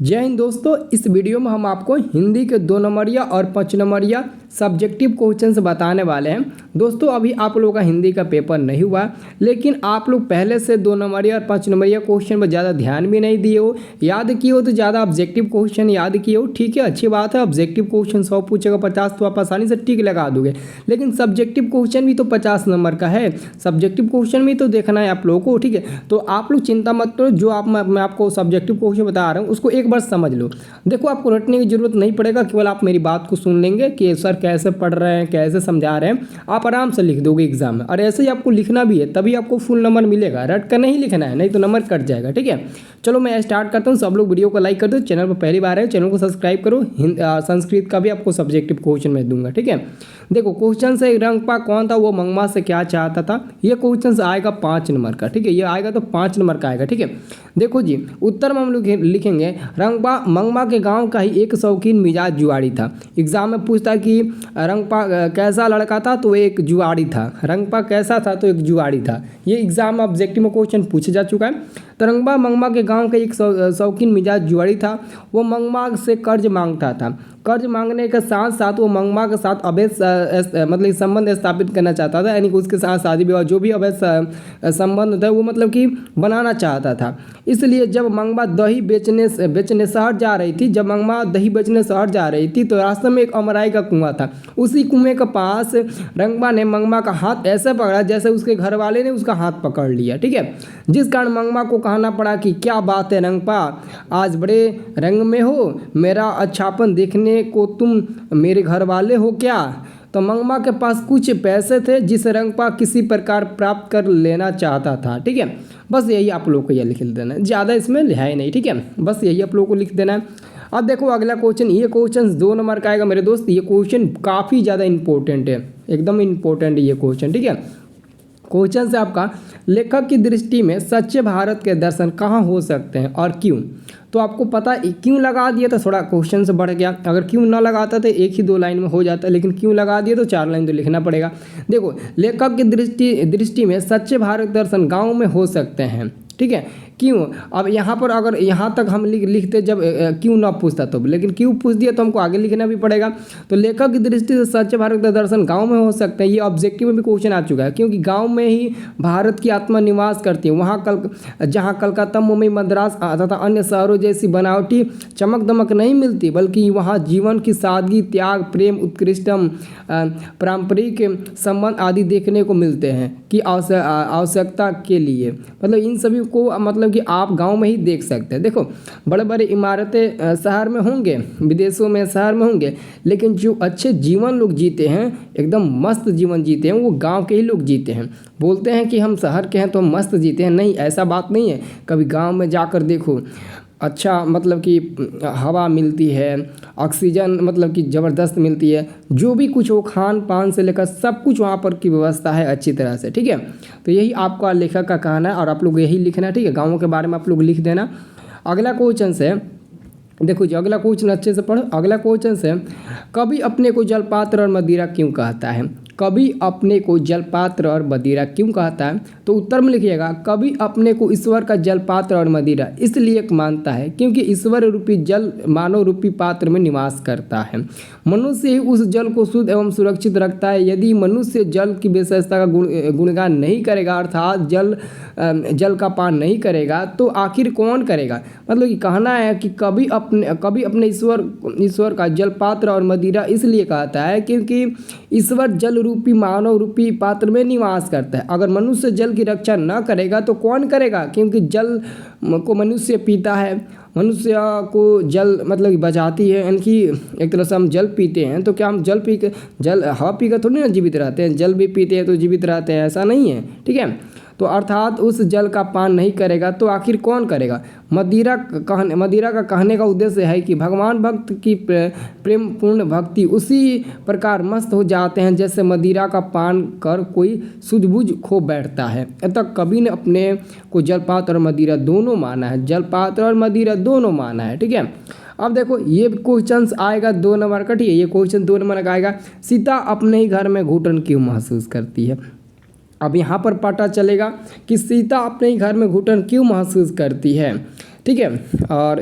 जय हिंद दोस्तों। इस वीडियो में हम आपको हिंदी के 2 नंबरिया और 5 नंबरिया सब्जेक्टिव क्वेश्चन बताने वाले हैं। दोस्तों अभी आप लोगों का हिंदी का पेपर नहीं हुआ, लेकिन आप लोग पहले से 2 नंबरिया और 5 नंबरिया क्वेश्चन पर ज़्यादा ध्यान भी नहीं दिए हो, याद किए हो तो ज़्यादा ऑब्जेक्टिव क्वेश्चन याद किए हो। ठीक है, अच्छी बात है। ऑब्जेक्टिव क्वेश्चन 100 पूछेगा 50 तो आप आसानी से टिक लगा दोगे, लेकिन सब्जेक्टिव क्वेश्चन भी तो 50 नंबर का है। सब्जेक्टिव क्वेश्चन भी तो देखना है आप लोगों को। ठीक है, तो आप लोग चिंता मत करो, जो मैं आपको सब्जेक्टिव क्वेश्चन बता रहा हूँ उसको एक बार समझ लो। देखो आपको रटने की जरूरत नहीं पड़ेगा, केवल आप मेरी बात को सुन लेंगे कि सर कैसे पढ़ रहे हैं, कैसे समझा रहे हैं, आप आराम से लिख दोगे एग्जाम में। और ऐसे ही आपको लिखना भी है, तभी आपको फुल नंबर मिलेगा। रट कर नहीं लिखना है, नहीं तो नंबर कट जाएगा। ठीक है, चलो मैं स्टार्ट करता हूँ। सब लोग वीडियो को लाइक कर दो, चैनल पर पहली बार है चैनल को सब्सक्राइब करो। संस्कृत का भी आपको सब्जेक्टिव क्वेश्चन मैं दूंगा। ठीक है, देखो क्वेश्चन से रंगपा कौन था, वो मंगमा से क्या चाहता था। ये क्वेश्चन आएगा 5 नंबर का। ठीक है, ये आएगा तो 5 नंबर का आएगा। ठीक है, देखो जी उत्तर में हम लोग लिखेंगे रंगपा मंगमा के गांव का ही एक शौकीन मिजाज जुआड़ी था। एग्जाम में पूछता कि रंगपा कैसा लड़का था, तो एक जुआड़ी था। रंगपा कैसा था, तो एक जुआड़ी था। ये एग्जाम में ऑब्जेक्टिव में क्वेश्चन पूछा जा चुका है। तो रंगपा मंगमा के गांव का एक शौकीन मिजाज जुआड़ी था। वो मंगमा से कर्ज मांगता था। कर्ज मांगने के साथ साथ वो मंगमा के साथ अवैध मतलब संबंध स्थापित करना चाहता था, यानी कि उसके साथ शादी विवाह जो भी अवैध संबंध था वो मतलब कि बनाना चाहता था। इसलिए जब मंगमा दही बेचने शहर जा रही थी, तो रास्ते में एक अमराई का कुआं था। उसी कुएं के पास रंगपा ने मंगमा का हाथ ऐसे पकड़ा जैसे उसके घर वाले ने उसका हाथ पकड़ लिया। ठीक है, जिस कारण मंगमा को कहना पड़ा कि क्या बात है रंगपा, आज बड़े रंग में हो, मेरा अच्छापन देखने को तुम मेरे घर वाले हो क्या। तो मंगमा के पास कुछ पैसे थे जिसे रंगपा किसी प्रकार प्राप्त कर लेना चाहता था। ठीक है, बस यही आप लोग को यह लिख देना है, ज़्यादा इसमें है नहीं। ठीक है, बस यही आप लोगों को लिख देना है। अब देखो अगला क्वेश्चन, ये क्वेश्चन 2 नंबर का आएगा मेरे दोस्त। ये क्वेश्चन काफ़ी ज़्यादा इंपॉर्टेंट है, एकदम इंपॉर्टेंट है ये क्वेश्चन। ठीक है, क्वेश्चन से आपका लेखक की दृष्टि में सच्चे भारत के दर्शन कहाँ हो सकते हैं और क्यों। तो आपको पता क्यों लगा दिया तो थोड़ा क्वेश्चन से बढ़ गया। अगर क्यों ना लगाता तो एक ही 2 लाइन में हो जाता, लेकिन क्यों लगा दिया तो 4 लाइन तो लिखना पड़ेगा। देखो लेखक की दृष्टि में सच्चे भारत दर्शन गाँव में हो सकते हैं। ठीक है, क्यों। अब यहाँ पर अगर यहाँ तक हम लिखते जब क्यों ना पूछता तो, लेकिन क्यों पूछ दिया तो हमको आगे लिखना भी पड़ेगा। तो लेखक की दृष्टि से सच्चे भारत का दर्शन गांव में हो सकते हैं। ये ऑब्जेक्टिव में भी क्वेश्चन आ चुका है, क्योंकि गांव में ही भारत की आत्मा निवास करती है। वहाँ जहाँ कलकत्ता, मुंबई, मद्रास तथा अन्य शहरों जैसी बनावटी चमक दमक नहीं मिलती, बल्कि वहाँ जीवन की सादगी, त्याग, प्रेम, उत्कृष्टम, पारंपरिक संबंध आदि देखने को मिलते हैं कि आवश्यकता के लिए, मतलब इन सभी को मतलब कि आप गांव में ही देख सकते हैं। देखो बड़े बड़े इमारतें शहर में होंगे, विदेशों में शहर में होंगे, लेकिन जो अच्छे जीवन लोग जीते हैं, एकदम मस्त जीवन जीते हैं, वो गांव के ही लोग जीते हैं। बोलते हैं कि हम शहर के हैं तो हम मस्त जीते हैं, नहीं ऐसा बात नहीं है। कभी गांव में जाकर देखो, अच्छा मतलब कि हवा मिलती है, ऑक्सीजन मतलब कि ज़बरदस्त मिलती है, जो भी कुछ हो खान पान से लेकर सब कुछ वहाँ पर की व्यवस्था है अच्छी तरह से। ठीक है, तो यही आपका लेखक का कहना है और आप लोग यही लिखना है। ठीक है, गाँवों के बारे में आप लोग लिख देना। अगला क्वेश्चन से देखो जी, अगला क्वेश्चन अच्छे से पढ़ो। अगला क्वेश्चन से कभी अपने को जलपात्र और मदिरा क्यों कहता है। कभी अपने को जलपात्र और मदिरा क्यों कहता है, तो उत्तर में लिखिएगा कभी अपने को ईश्वर का जलपात्र और मदिरा इसलिए मानता है क्योंकि ईश्वर रूपी जल मानव रूपी पात्र में निवास करता है। मनुष्य ही उस जल को शुद्ध एवं सुरक्षित रखता है। यदि मनुष्य जल की विशेषता का गुणगान नहीं करेगा, अर्थात जल का पान नहीं करेगा, तो आखिर कौन करेगा। मतलब कि कहना है कि कभी अपने ईश्वर का जलपात्र और मदिरा इसलिए कहता है क्योंकि ईश्वर जल रूपी मानव रूपी पात्र में निवास करता है। अगर मनुष्य जल की रक्षा न करेगा तो कौन करेगा, क्योंकि जल को मनुष्य पीता है। मनुष्य को जल मतलब बचाती है, यानी कि एक तरह से हम जल पीते हैं तो क्या हम हवा पीकर थोड़ी ना जीवित रहते हैं, जल भी पीते हैं तो जीवित रहते हैं, ऐसा नहीं है। ठीक है, तो अर्थात उस जल का पान नहीं करेगा तो आखिर कौन करेगा। मदिरा का कहने का उद्देश्य है कि भगवान भक्त की प्रेम पूर्ण भक्ति उसी प्रकार मस्त हो जाते हैं जैसे मदिरा का पान कर कोई सूझबूझ खो बैठता है। अतः कवि ने अपने को जलपात्र और मदिरा दोनों माना है, जलपात्र और मदिरा दोनों माना है। ठीक है, अब देखो ये क्वेश्चन आएगा 2 नंबर का। ठीक है, ये क्वेश्चन 2 नंबर का आएगा, सीता अपने ही घर में घुटन क्यों महसूस करती है। अब यहाँ पर पता चलेगा कि सीता अपने ही घर में घुटन क्यों महसूस करती है। ठीक है, और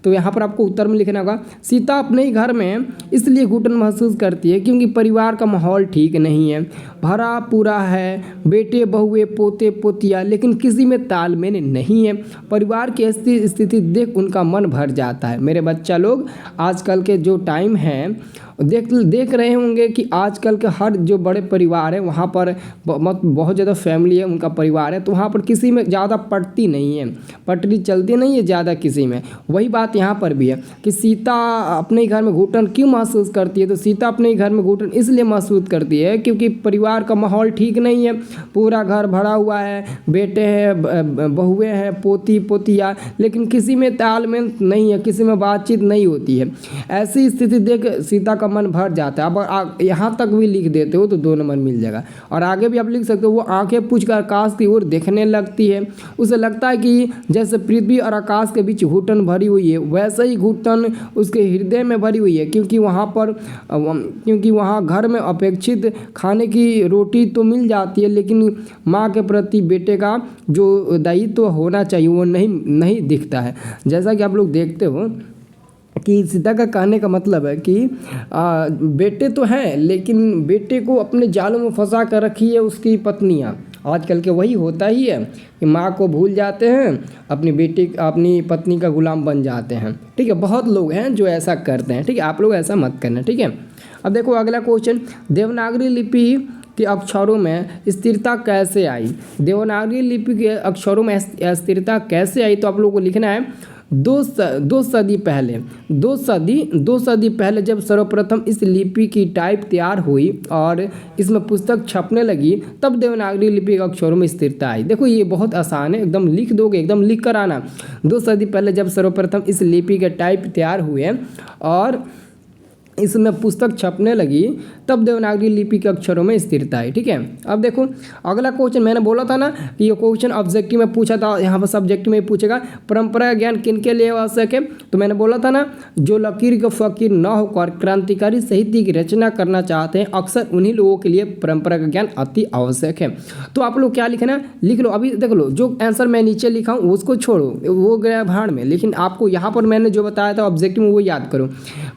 तो यहाँ पर आपको उत्तर में लिखना होगा सीता अपने ही घर में इसलिए घुटन महसूस करती है क्योंकि परिवार का माहौल ठीक नहीं है, भरा पूरा है, बेटे बहुए पोते पोतिया, लेकिन किसी में तालमेल नहीं है। परिवार की ऐसी स्थिति देख उनका मन भर जाता है। मेरे बच्चा लोग, आजकल के जो टाइम है देख रहे होंगे कि आजकल के हर जो बड़े परिवार है वहाँ पर बहुत ज़्यादा फैमिली है, उनका परिवार है, तो वहाँ पर किसी में ज़्यादा पटती नहीं है, पटरी चलती नहीं है ज़्यादा किसी में। वही बात यहाँ पर भी है कि सीता अपने घर में घुटन क्यों महसूस करती है, तो सीता अपने घर में घुटन इसलिए महसूस करती है क्योंकि परिवार का माहौल ठीक नहीं है, पूरा घर भरा हुआ है, बेटे हैं, बहुएँ हैं, पोती पोतिया, लेकिन किसी में तालमेल नहीं है, किसी में बातचीत नहीं होती है। ऐसी स्थिति देख सीता का मन भर जाता है। अब यहाँ तक भी लिख देते हो तो 2 नंबर मिल जाएगा। और आगे भी आप लिख सकते हो, वो आंखें पूछकर आकाश की ओर देखने लगती है, उसे लगता है कि जैसे पृथ्वी और आकाश के बीच घुटन भरी हुई है, वैसे ही घुटन उसके हृदय में भरी हुई है, क्योंकि वहाँ घर में अपेक्षित खाने की रोटी तो मिल जाती है, लेकिन माँ के प्रति बेटे का जो दायित्व होना चाहिए वो नहीं दिखता है। जैसा कि आप लोग देखते हो कि सीता का कहने का मतलब है कि बेटे तो हैं, लेकिन बेटे को अपने जालों में फंसा कर रखी है उसकी पत्नियाँ। आजकल के वही होता ही है कि माँ को भूल जाते हैं, अपनी पत्नी का गुलाम बन जाते हैं। ठीक है, बहुत लोग हैं जो ऐसा करते हैं। ठीक है, आप लोग ऐसा मत करना। ठीक है, अब देखो अगला क्वेश्चन, देवनागरी लिपि के अक्षरों में स्थिरता कैसे आई? देवनागरी लिपि के अक्षरों में स्थिरता कैसे आई? तो आप लोगों को लिखना है दो सदी पहले जब सर्वप्रथम इस लिपि की टाइप तैयार हुई और इसमें पुस्तक छपने लगी, तब देवनागरी लिपि के अक्षरों में स्थिरता आई। देखो ये बहुत आसान है, एकदम लिख दोगे, एकदम लिख कर आना। 2 सदी पहले जब सर्वप्रथम इस लिपि के टाइप तैयार हुए और इसमें पुस्तक छपने लगी, तब देवनागरी लिपि के अक्षरों में स्थिरता आई। ठीक है, अब देखो अगला क्वेश्चन, मैंने बोला था ना कि ये क्वेश्चन ऑब्जेक्टिव में पूछा था, यहाँ पर सब्जेक्टिव में पूछेगा परंपरा ज्ञान किनके लिए आवश्यक है? तो मैंने बोला था ना, जो लकीर के फकीर न होकर क्रांतिकारी साहित्य की रचना करना चाहते हैं, अक्सर उन्हीं लोगों के लिए परंपरा का ज्ञान अति आवश्यक है। तो आप लोग क्या लिखना, लिख लो। अभी देख लो, जो आंसर मैं नीचे लिखा हूँ उसको छोड़ो, वो गया भाड़ में, लेकिन आपको यहाँ पर मैंने जो बताया था ऑब्जेक्टिव में वो याद करो।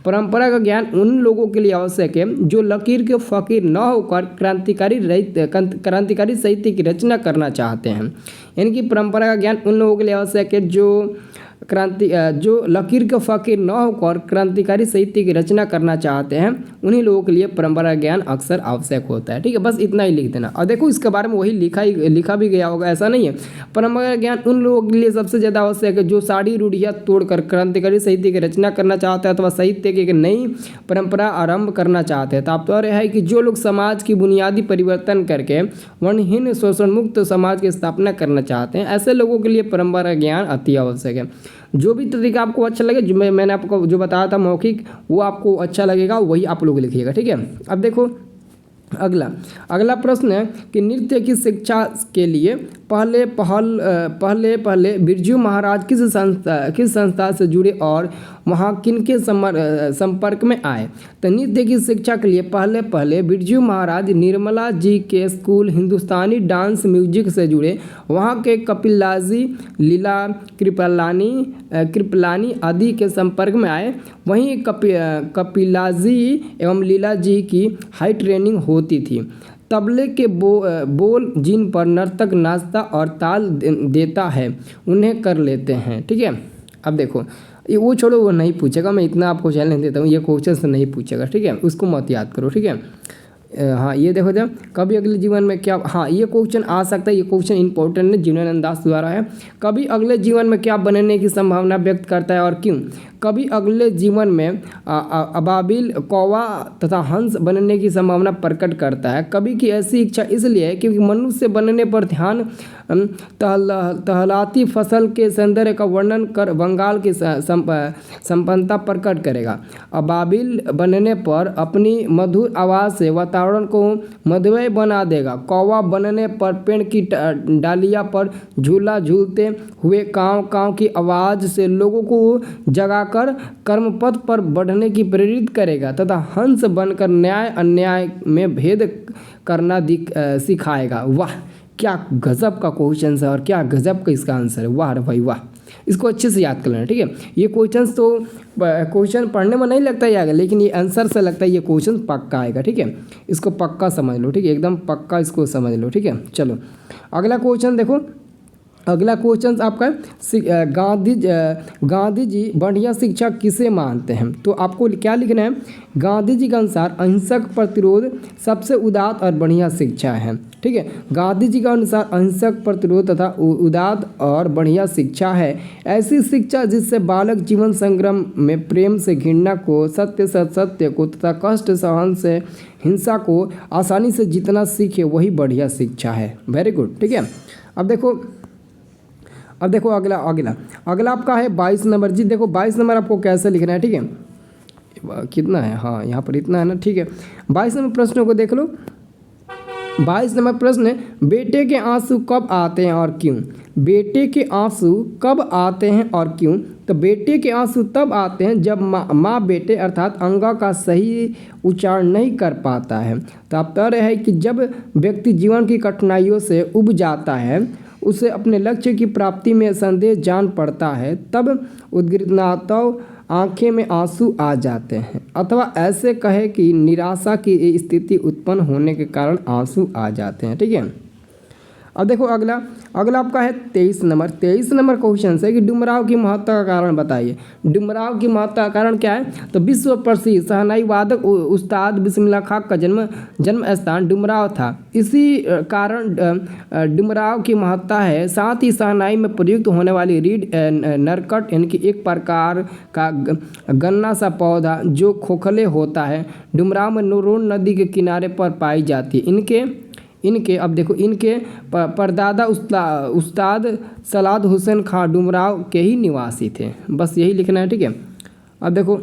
परंपरा का ज्ञान उन लोगों के लिए आवश्यक है जो लकीर के फकीर न होकर क्रांतिकारी साहित्य की रचना करना चाहते हैं। यानी कि परंपरा का ज्ञान उन लोगों के लिए आवश्यक है जो लकीर के फकीर न होकर क्रांतिकारी साहित्य की रचना करना चाहते हैं, उन्हीं लोगों के लिए परंपरा ज्ञान अक्सर आवश्यक होता है। ठीक है, बस इतना ही लिख देना। और देखो इसके बारे में वही लिखा भी गया होगा, ऐसा नहीं है। परंपरा ज्ञान उन लोगों के लिए सबसे ज़्यादा आवश्यक है जो सारी रूढ़ियाँ तोड़कर क्रांतिकारी साहित्य की रचना करना चाहते हैं अथवा साहित्य की नई परंपरा आरंभ करना चाहते हैं। तात्पर्य है कि जो लोग समाज की बुनियादी परिवर्तन करके वर्णहीन शोषण मुक्त समाज की स्थापना करना चाहते हैं, ऐसे लोगों के लिए परंपरा ज्ञान अति आवश्यक है। जो भी तरीका आपको अच्छा लगे, जो मैंने आपको जो बताया था मौखिक, वो आपको अच्छा लगेगा, वही आप लोग लिखिएगा। ठीक है, अब देखो अगला प्रश्न है कि नृत्य की शिक्षा के लिए पहले बिरजू महाराज किस संस्था से जुड़े और वहाँ किनके संपर्क में आए? तो नृत्य की शिक्षा के लिए पहले बिरजू महाराज निर्मला जी के स्कूल हिंदुस्तानी डांस म्यूजिक से जुड़े, वहाँ के कपिलाजी, लीला कृपलानी आदि के संपर्क में आए। वहीं कपिलाजी एवं लीला जी की हाई ट्रेनिंग होती थी। तबले के बोल जिन पर नर्तक नाचता और ताल देता है उन्हें कर लेते हैं। ठीक है, अब देखो ये वो छोड़ो, वो नहीं पूछेगा, मैं इतना आपको चैलेंज देता हूँ, ये क्वेश्चन से नहीं पूछेगा। ठीक है, उसको मत याद करो। ठीक है, हाँ ये देखो जब कभी अगले जीवन में क्या, हाँ ये क्वेश्चन आ सकता है, ये क्वेश्चन इंपॉर्टेंट है, जीवनानंद दास द्वारा है। कभी अगले जीवन में क्या बनने की संभावना व्यक्त करता है और क्यों? कभी अगले जीवन में अबाबिल, कौवा तथा हंस बनने की संभावना प्रकट करता है। कभी की ऐसी इच्छा इसलिए है क्योंकि मनुष्य बनने पर ध्यान टहलाती फसल के सौंदर्य का वर्णन कर बंगाल की संपन्नता प्रकट करेगा। अबाबिल बनने पर अपनी मधुर आवाज़ से वातावरण को मधुमय बना देगा। कौवा बनने पर पेड़ की डालिया पर झूला झूलते हुए काँव काँव की आवाज़ से लोगों को जगाकर कर्मपथ पर बढ़ने की प्रेरित करेगा तथा हंस बनकर न्याय अन्याय में भेद करना सिखाएगा। वाह क्या गजब का क्वेश्चन है और क्या गजब का इसका आंसर है। वाह भाई वाह। इसको अच्छे से याद कर लेना, ठीक है। ये क्वेश्चन पढ़ने में नहीं लगता ही आएगा, लेकिन ये आंसर से लगता है ये क्वेश्चन पक्का आएगा, ठीक है। इसको पक्का समझ लो, ठीक है, एकदम पक्का इसको समझ लो, ठीक है। चलो अगला क्वेश्चन देखो। अगला क्वेश्चन आपका गांधी जी बढ़िया शिक्षा किसे मानते हैं? तो आपको क्या लिखना है? गांधी जी के अनुसार अहिंसक प्रतिरोध सबसे उदात्त और बढ़िया शिक्षा है, ठीक है। गांधी जी के अनुसार अहिंसक प्रतिरोध तथा उदात्त और बढ़िया शिक्षा है ऐसी शिक्षा जिससे बालक जीवन संग्राम में प्रेम से घृणा को, सत्य से सत्य को तथा कष्ट सहन से हिंसा को आसानी से जीतना सीखे, वही बढ़िया शिक्षा है। वेरी गुड, ठीक है। अब देखो अगला आपका है 22 नंबर। जी देखो 22 नंबर आपको कैसे लिखना है, ठीक है। कितना है? हाँ यहाँ पर इतना है ना, ठीक है। 22 नंबर प्रश्नों को देख लो। 22 नंबर प्रश्न है, बेटे के आंसू कब आते हैं और क्यों? बेटे के आंसू कब आते हैं और क्यों? तो बेटे के आंसू तब आते हैं जब माँ बेटे अर्थात अंगा का सही उच्चारण नहीं कर पाता है। तात्पर्य है कि जब व्यक्ति जीवन की कठिनाइयों से उब जाता है, उसे अपने लक्ष्य की प्राप्ति में संदेह जान पड़ता है, तब उद्गिरनातव आंखें में आंसू आ जाते हैं, अथवा ऐसे कहे कि निराशा की स्थिति उत्पन्न होने के कारण आंसू आ जाते हैं, ठीक है। अब देखो अगला आपका है 23 नंबर। 23 नंबर क्वेश्चन है कि डुमराव की महत्ता का कारण बताइए। डुमराव की महत्ता का कारण क्या है? तो विश्व प्रसिद्ध शहनाई वादक उस्ताद बिस्मिल्लाह खां का जन्म स्थान डुमराव था, इसी कारण डुमराव की महत्ता है। साथ ही शहनाई में प्रयुक्त होने वाली रीड नरकट इनकी एक प्रकार का गन्ना सा पौधा जो खोखले होता है, डुमराव में नूरोन नदी के किनारे पर पाई जाती है। इनके परदादा उस्ताद सलाद हुसैन खां डुमराव के ही निवासी थे। बस यही लिखना है, ठीक है। अब देखो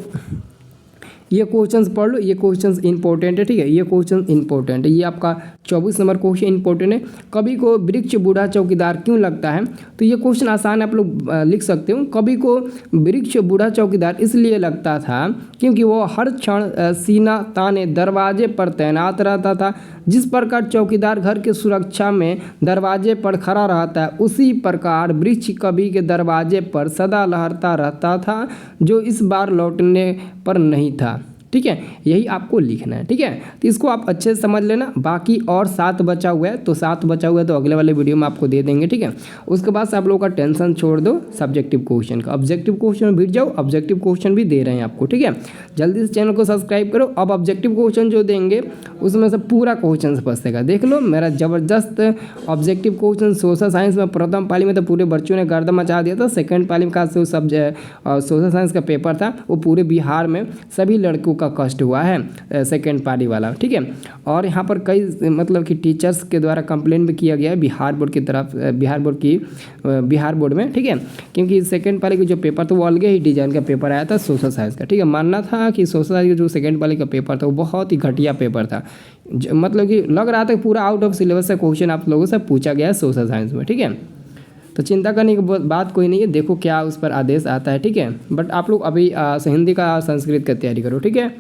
ये क्वेश्चंस पढ़ लो, ये क्वेश्चंस इंपॉर्टेंट है, ठीक है। ये क्वेश्चन इंपॉर्टेंट है। ये आपका 24 नंबर क्वेश्चन इंपॉर्टेंट है। कवि को वृक्ष बूढ़ा चौकीदार क्यों लगता है? तो ये क्वेश्चन आसान है, आप लोग लिख सकते हो। कवि को वृक्ष बूढ़ा चौकीदार इसलिए लगता था क्योंकि वो हर क्षण सीना ताने दरवाजे पर तैनात रहता था। जिस प्रकार चौकीदार घर की सुरक्षा में दरवाजे पर खड़ा रहता है, उसी प्रकार वृक्ष कवि के दरवाजे पर सदा लहरता रहता था, जो इस बार लौटने पर नहीं था, ठीक है। यही आपको लिखना है, ठीक है। तो इसको आप अच्छे से समझ लेना। बाकी और 7 बचा हुआ है, तो 7 बचा हुआ है तो अगले वाले वीडियो में आपको दे देंगे, ठीक है। उसके बाद से आप लोगों का टेंशन छोड़ दो सब्जेक्टिव क्वेश्चन का। ऑब्जेक्टिव क्वेश्चन में भिड़ जाओ, ऑब्जेक्टिव क्वेश्चन भी दे रहे हैं आपको, ठीक है। जल्दी से चैनल को सब्सक्राइब करो। अब ऑब्जेक्टिव क्वेश्चन जो देंगे उसमें से पूरा क्वेश्चन फंसेगा। देख लो मेरा ज़बरदस्त ऑब्जेक्टिव क्वेश्चन सोशल साइंस में प्रथम पाली में तो पूरे बच्चों ने गर्दा मचा दिया था। सेकेंड पाली का जो सोशल साइंस का पेपर था वो पूरे बिहार में सभी लड़कों का कष्ट हुआ है, सेकेंड पाली वाला, ठीक है। और यहाँ पर कई मतलब कि टीचर्स के द्वारा कंप्लेन भी किया गया है बिहार बोर्ड की तरफ, बिहार बोर्ड में, ठीक है। क्योंकि सेकेंड पाली का जो पेपर था वो अलग ही डिजाइन का पेपर आया था सोशल साइंस का, ठीक है। मानना था कि सोशल साइंस का जो सेकेंड पाली का पेपर था वो बहुत ही घटिया पेपर था, मतलब कि लग रहा था पूरा आउट ऑफ सिलेबस से क्वेश्चन आप लोगों से पूछा गया है सोशल साइंस में, ठीक है। तो चिंता करने की बात कोई नहीं है, देखो क्या उस पर आदेश आता है, ठीक है। बट आप लोग अभी हिंदी का संस्कृत का तैयारी करो, ठीक है।